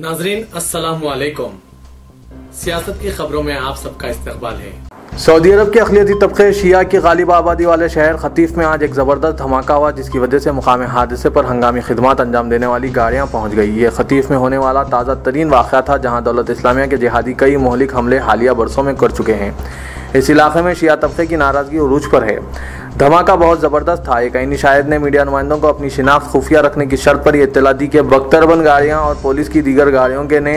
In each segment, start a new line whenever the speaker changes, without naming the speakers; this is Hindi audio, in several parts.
नाजरीन अस्सलाम वालेकुम। सियासत की खबरों में आप सबका इस्तकबाल है।
सऊदी अरब के अक़लियती तबक़े शिया की गालिब आबादी वाले शहर खतीफ में आज एक ज़बरदस्त धमाका हुआ, जिसकी वजह से मुकामी हादसे पर हंगामी खिदमत अंजाम देने वाली गाड़ियाँ पहुँच गई। ये खतीफ में होने वाला ताज़ा तरीन वाक़या था, जहाँ दौलत इस्लामिया के जिहादी कई मोहलिक हमले हालिया बरसों में कर चुके हैं। इस इलाके में शिया तबक़े की नाराज़गी उरूज पर है। धमाका बहुत ज़बरदस्त था। एक आईनी शाहिद ने मीडिया नुमाइंदों को अपनी शिनाख्त खुफिया रखने की शर्त पर यह इत्तला दी कि बख्तरबंद गाड़ियाँ और पुलिस की दीगर गाड़ियों के ने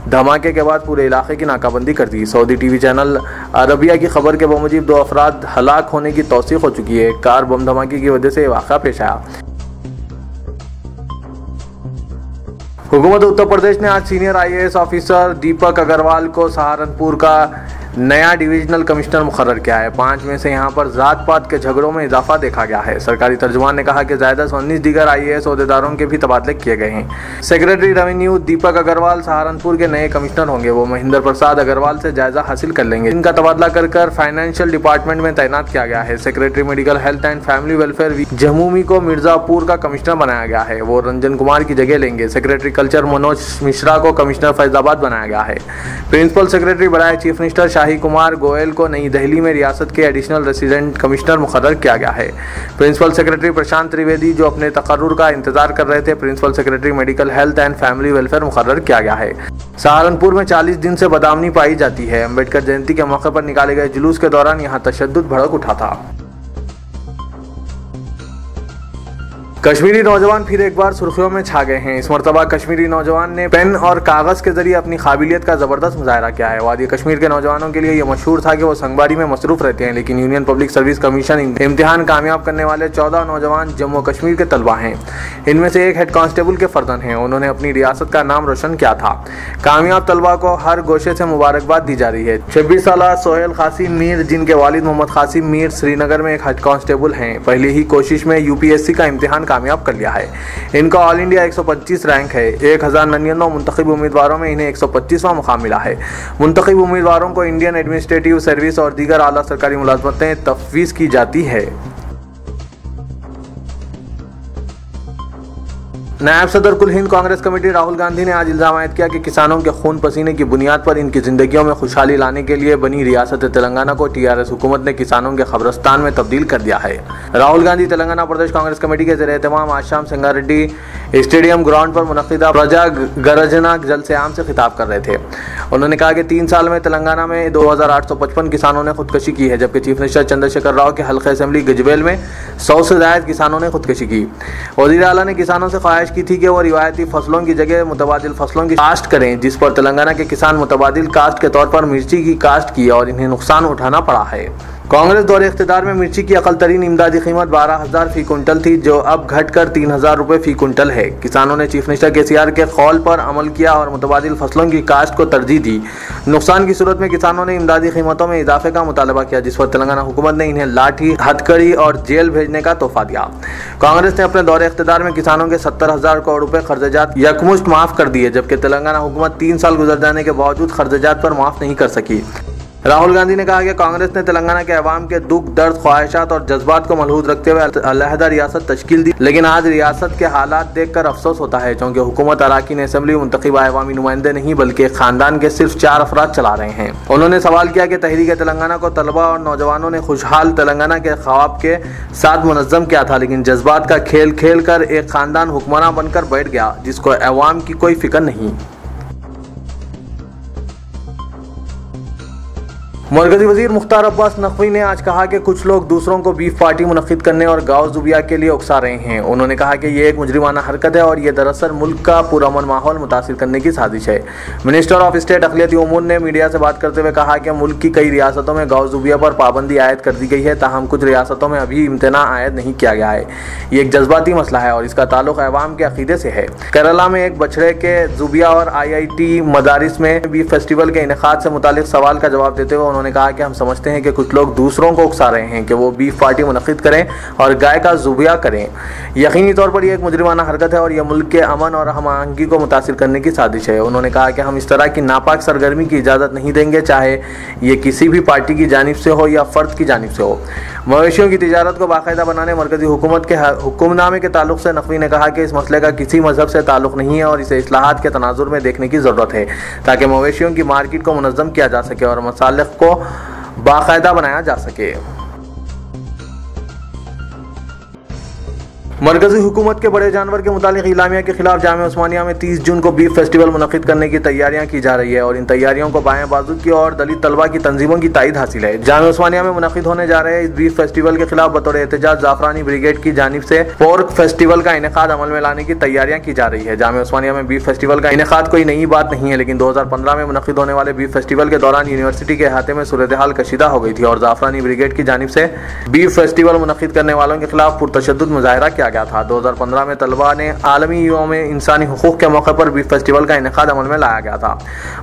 धमाके के बाद पूरे इलाके की नाकाबंदी कर दी। सऊदी टीवी चैनल अरबिया की खबर के बमुजीब 2 अफराद हलाक होने की तौसीक हो चुकी है। कार बम धमाके की वजह से यह वाक़या पेश आया। हुकूमत उत्तर प्रदेश ने आज सीनियर IAS ऑफिसर दीपक अग्रवाल को सहारनपुर का नया डिविजनल कमिश्नर मुकर्रर किया है। 5 में से यहाँ पर जात पात के झगड़ों में इजाफा देखा गया है। सरकारी तर्जुमान ने कहा कि ज़्यादा 19 दीगर IAS अहदेदारों के भी तबादले किए गए हैं। सेक्रेटरी रेवेन्यू दीपक अग्रवाल सहारनपुर के नए कमिश्नर होंगे। वो महेंद्र प्रसाद अग्रवाल से जायजा हासिल कर लेंगे। इनका तबादला कर फाइनेंशियल डिपार्टमेंट में तैनात किया गया है। Secretary medical health and family welfare जमूमी को मिर्जापुर का कमिश्नर बनाया गया है। वो रंजन कुमार की जगह लेंगे। सेक्रेटरी कल्चर मनोज मिश्रा को कमिश्नर फैजाबाद बनाया गया है। प्रिंसिपल सेक्रेटरी बराए चीफ मिनिस्टर शाही कुमार गोयल को नई दिल्ली में रियासत के एडिशनल रेसिडेंट कमिश्नर मुकर्रर किया गया है। प्रिंसिपल सेक्रेटरी प्रशांत त्रिवेदी, जो अपने तकर्रुर का इंतजार कर रहे थे, principal secretary medical health and family welfare मुकर्रर किया गया है। सहारनपुर में 40 दिन से बदआमनी पाई जाती है। अम्बेडकर जयंती के मौके पर निकाले गए जुलूस के दौरान यहाँ तशद्दुद भड़क उठा था। कश्मीरी नौजवान फिर एक बार सुर्खियों में छा गए हैं। इस मरतबा कश्मीरी नौजवान ने पेन और कागज़ के जरिए अपनी काबिलियत का ज़बरदस्त मुजाहरा किया है। वादी कश्मीर के नौजवानों के लिए यह मशहूर था कि वो संगबारी में मसरूफ़ रहते हैं, लेकिन यूनियन पब्लिक सर्विस कमीशन इम्तिहान कामयाब करने वाले 14 नौजवान जम्मू कश्मीर के तलबा हैं। इनमें से एक हेड कांस्टेबल के फर्जंद हैं। उन्होंने अपनी रियासत का नाम रोशन किया था। कामयाब तलबा को हर गोशे से मुबारकबाद दी जा रही है। 26 साल सोहेल कासिम मीर, जिनके वालिद मोहम्मद कासिम मीर श्रीनगर में एक हेड कांस्टेबल हैं, पहली ही कोशिश में UPSC का इम्तिहान कामयाब कर लिया है। इनका ऑल इंडिया 125 रैंक है। 1099 मुंतखब उम्मीदवारों में इन्हें 125वां मुकाम मिला है। मुंतखब उम्मीदवारों को इंडियन एडमिनिस्ट्रेटिव सर्विस और दीगर आला सरकारी मुलाजमतें तफवीज़ की जाती है। नायब सदर कुल हिंद कांग्रेस कमेटी राहुल गांधी ने आज इल्जाम आयद किया कि किसानों के खून पसीने की बुनियाद पर इनकी जिंदगियों में खुशहाली लाने के लिए बनी रियासत तेलंगाना को TRS हुकूमत ने किसानों के कब्रिस्तान में तब्दील कर दिया है। राहुल गांधी तेलंगाना प्रदेश कांग्रेस कमेटी के ज़ेर एहतमाम आज शाम संगारेड्डी स्टेडियम ग्राउंड पर मुनक़िदा प्रजा गरजना जलसे-आम से खिताब कर रहे थे। उन्होंने कहा कि 3 साल में तेलंगाना में 2855 किसानों ने खुदकशी की है, जबकि चीफ मिनिस्टर चंद्रशेखर राव के हल्के असेंबली गजवेल में 100 से ज़ायद किसानों ने खुदकशी की। वज़ीर आला ने किसानों से ख्वाहिश की थी कि वो रिवायती फसलों की जगह मुतबादिल फसलों की काश्त करें, जिस पर तेलंगाना के किसान मुतबादिल काश्त के तौर पर मिर्ची की काश्त की और इन्हें नुकसान उठाना पड़ा है। कांग्रेस दौरे इख्तिदार में मिर्ची की अकल तरीन इमदादी कीमत 12,000 फी कुंटल थी, जो अब घटकर 3,000 रुपये फी कुंटल है। किसानों ने चीफ मिनिस्टर KCR के कौल पर अमल किया और मुतबादिल फसलों की काश्त को तरजीह दी। नुकसान की सूरत में किसानों ने इमदादी कीमतों में इजाफे का मुतालबा किया, जिस पर तेलंगाना हुकूमत ने इन्हें लाठी, हथकड़ी और जेल भेजने का तोहफा दिया। कांग्रेस ने अपने दौरे इख्तिदार में किसानों के 70,000 करोड़ रुपये खर्चात यकमुश्त माफ कर दिए, जबकि तेलंगाना हुकूमत 3 साल गुजर जाने के बावजूद खर्चात पर माफ नहीं कर सकी। राहुल गांधी ने कहा कि कांग्रेस ने तेलंगाना के अवाम के दुख, दर्द, ख्वाहिशात और जज्बात को मलहूज रखते हुए अलहदा रियासत तश्कील दी, लेकिन आज रियासत के हालात देखकर अफसोस होता है, क्योंकि हुकूमत अराकीन असेंबली मुंतखबा अवामी नुमाइंदे नहीं बल्कि एक खानदान के सिर्फ 4 अफराद चला रहे हैं। उन्होंने सवाल किया कि तहरीक तेलंगाना को तलबा और नौजवानों ने खुशहाल तेलंगाना के ख्वाब के साथ मुनज़्ज़म किया था, लेकिन जज्बात का खेल खेल कर एक खानदान हुक्मरान बनकर बैठ गया, जिसको अवाम की कोई फिक्र नहीं। मरकजी वजीर मुख्तार अब्बास नकवी ने आज कहा कि कुछ लोग दूसरों को बीफ पार्टी मुनक्किद करने और गाँव जुबिया के लिए उकसा रहे हैं। उन्होंने कहा कि ये एक मुजरिमाना हरकत है और ये दरअसल मुल्क का पुरअमन माहौल मुतासिर करने की साजिश है। मिनिस्टर ऑफ स्टेट अक़लियती उमूर ने मीडिया से बात करते हुए कहा कि मुल्क की कई रियासतों में गाँव जुबिया पर पाबंदी आयद कर दी गई है, ताहम कुछ रियासतों में अभी इम्तना आयद नहीं किया गया है। ये एक जज्बाती मसला है और इसका ताल्लुक अवाम के अकीदे से है। केरला में एक बछड़े के जुबिया और IIT मदारिस में बीफ फेस्टिवल के इनेकाद से मुतालिक सवाल का जवाब देते हुए उन्होंने कहा कि हम समझते हैं कि कुछ लोग दूसरों को उकसा रहे हैं कि वो बीफ पार्टी मुनक्किद करें और गाय का ज़ुबिया करें। यकीनी तौर पर यह एक मुजरिमाना हरकत है और यह मुल्क के अमन और हम आहंगी को मुतासिर करने की साजिश है। उन्होंने कहा कि हम इस तरह की नापाक सरगर्मी की इजाज़त नहीं देंगे, चाहे ये किसी भी पार्टी की जानिब से हो या फ़र्द की जानिब से हो। मवेशियों की तिजारत को बाकायदा बनाने मरकज़ी हुकूमत के हुक्मनामे के ताल्लुक से नकवी ने कहा कि इस मसले का किसी मजहब से ताल्लुक नहीं है और इसे इस्लाहात के तनाजुर में देखने की ज़रूरत है ताकि मवेशियों की मार्केट को मुनज़्ज़म किया जा सके और मसालिक को बाकायदा बनाया जा सके। मरकज़ी हुकूमत के बड़े जानवर के मुतालिक इलामिया के खिलाफ जामिया उस्मानिया में 30 जून को बीफ फेस्टिवल मुनक़िद करने की तैयारियां की जा रही है और इन तैयारियों को बाएं बाजू की और दलित तलबा की तंजीमों की तायद हासिल है। जामिया उस्मानिया में मुनक़िद होने जा रहे इस बीफ फेस्टिवल के खिलाफ बतौर एहतजाज ज़ाफ़रानी ब्रिगेड की जानिब से पोर्क फेस्टिवल का इनेकाद अमल में लाने की तैयारियां की जा रही है। जामिया उस्मानिया में बीफ फेस्टिवल का इनेकाद कोई नई बात नहीं है, लेकिन 2015 में मुनक़िद होने वाले बीफ फेस्टिवल के दौरान यूनिवर्सिटी के अहाते में सूरत हाल कशीदा हो गई थी और ज़ाफ़रानी ब्रिगेड की जानिब से बीफ फेस्टिवल मुनक़िद करने वालों के खिलाफ पुरतशद्दुद मुज़ाहिरा किया गया था। 2015 में तलबा ने आलमी यौम इंसानी हुकूक के मौके पर बीफ फेस्टिवल का इनेकाद अमल में लाया गया था।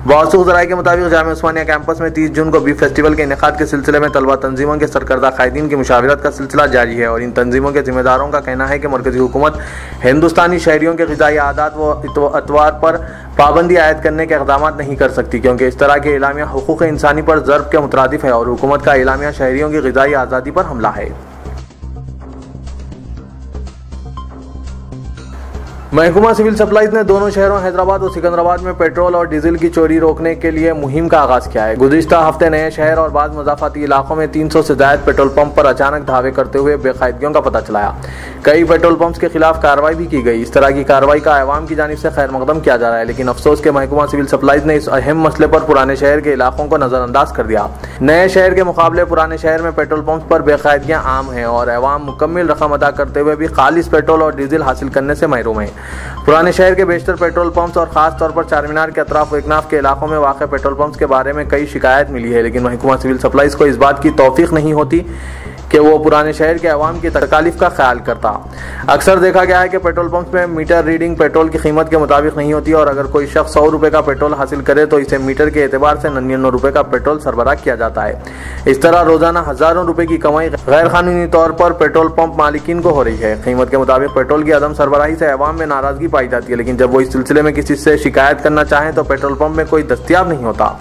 मौसूख ज़राए के मुताबिक जामिया उस्मानिया कैंपस में 30 जून को बीफ फेस्टिवल के इनेकाद के सिलसिले में तलबा तंजीमों के सरकर्दा कायदीन की मुशावरत का सिलसिला जारी है और इन तंजीमों के जिम्मेदारों का कहना है कि मरकज़ी हुकूमत हिंदुस्तानी शहरियों के ग़िज़ाई आदात व अतवार पर पाबंदी आयद करने के इक़दाम नहीं कर सकती, क्योंकि इस तरह के इलामिया हुकूक इंसानी पर ज़र्ब के मुतरादिफ है और हुकूमत का इलामिया शहरियों की ग़िज़ाई आज़ादी पर हमला है। महकमा सिविल सप्लाईज ने दोनों शहरों हैदराबाद और सिकंदराबाद में पेट्रोल और डीजल की चोरी रोकने के लिए मुहिम का आगाज किया है। गुज़िश्ता हफ्ते नए शहर और बाज़ मज़ाफ़ाती इलाकों में 300 से ज़ायद पेट्रोल पंप पर अचानक धावे करते हुए बेकायदगियों का पता चलाया। कई पेट्रोल पंप्स के खिलाफ कार्रवाई भी की गई। इस तरह की कार्रवाई का अवाम की जानिब से खैर मकदम किया जा रहा है, लेकिन अफसोस के महकमा सिविल सप्लाईज ने इस अहम मसले पर पुराने शहर के इलाकों को नज़रअंदाज कर दिया। नए शहर के मुकाबले पुराने शहर में पेट्रोल पंप पर बेकायदगियाँ आम हैं और अवाम मुकम्मल रकम अदा करते हुए भी खालिस पेट्रोल और डीजल हासिल करने से महरूम है। पुराने शहर के बेशतर पेट्रोल पंप्स और खास तौर पर चारमीनार के अतराफ व इकनाफ के इलाकों में वाक़ पेट्रोल पंप्स के बारे में कई शिकायत मिली है, लेकिन महकमा सिविल सप्लाईज को इस बात की तौफीक नहीं होती कि वो पुराने शहर के अवाम की तकालीफ का ख्याल करता। अक्सर देखा गया है कि पेट्रोल पंप में मीटर रीडिंग पेट्रोल की कीमत के मुताबिक नहीं होती और अगर कोई शख्स 100 रुपये का पेट्रोल हासिल करे तो इसे मीटर के एतबार से 99 रुपये का पेट्रोल सरबराह किया जाता है। इस तरह रोजाना हज़ारों रुपये की कमाई गैर कानूनी तौर पर पेट्रोल पंप मालिकीन को हो रही है। कीमत के मुताबिक पेट्रोल की अदम सरबराही से अवाम में नाराजगी पाई जाती है, लेकिन जब वो इस सिलसिले में किसी से शिकायत करना चाहें तो पेट्रोल पंप में कोई दस्तियाब नहीं होता।